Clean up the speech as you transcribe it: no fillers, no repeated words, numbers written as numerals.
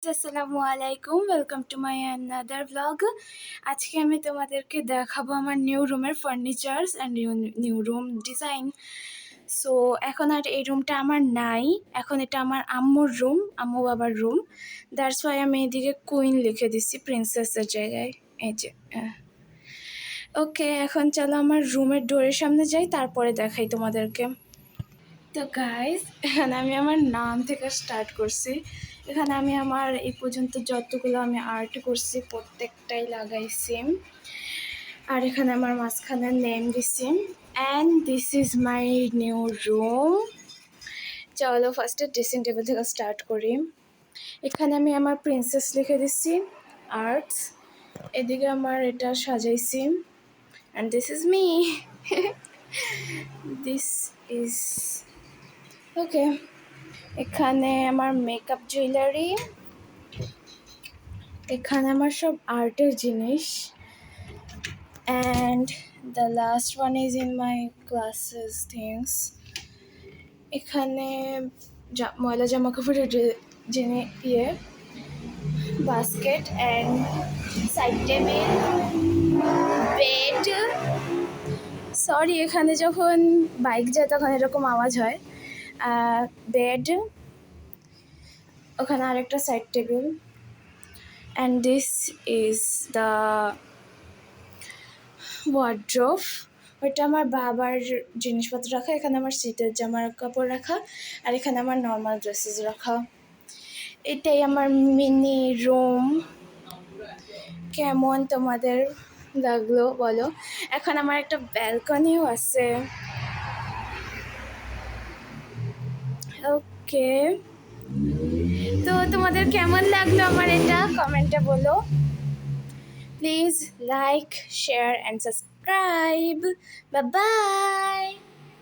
আসসালামু আলাইকুম, welcome to my another blog. আজকে আমি তোমাদেরকে দেখাবো আমার নিউ রুমের furnitures and new room design. So এখন আর এই রুমটা আমার নাই, এখন এটা আমার আম্মুর রুম, আম্মু বাবার রুম। দ্যাটস ওয়াই আমি এদিকে কুইন লিখে দিচ্ছি প্রিন্সেসের জায়গায়। এই যে ওকে, এখন চলো আমার রুমের ডোরের সামনে যাই, তারপরে দেখাই তোমাদেরকে। তো গাইস, এখানে আমি আমার নাম থেকে স্টার্ট করছি। এখানে আমি আমার এই পর্যন্ত যতগুলো আমি আর্ট করছি প্রত্যেকটাই লাগাইছি, আর এখানে আমার মাঝখানে নেম দিছি। And this is my new room. চলো ফার্স্টে ড্রেসিং টেবিল থেকে স্টার্ট করি। এখানে আমি আমার প্রিন্সেস লিখে দিচ্ছি, আর্টস। এদিকে আমার এটা সাজাইছি, and this is me. This is okay. এখানে আমার মেকআপ জুয়েলারি, এখানে আমার সব আর্টের জিনিস, and the last one is in my classes things. এখানে ময়লা জামা কাপড়ের basket and side table, bed. Sorry, এখানে যখন বাইক যায় তখন এরকম আওয়াজ হয়। বেড, ওখানে আরেকটা side table, and this is the wardrobe. ওইটা আমার বাবার জিনিসপত্র রাখা, এখানে আমার শীতের জামার কাপড় রাখা, আর এখানে আমার নর্মাল ড্রেসেস রাখা। এটাই আমার মিনি রুম। কেমন তোমাদের লাগলো বলো। এখন আমার একটা ব্যালকনিও আছে। ওকে, তো তোমাদের কেমন লাগলো আমার এটা কমেন্টে বলো। Please like, share and subscribe. Bye bye.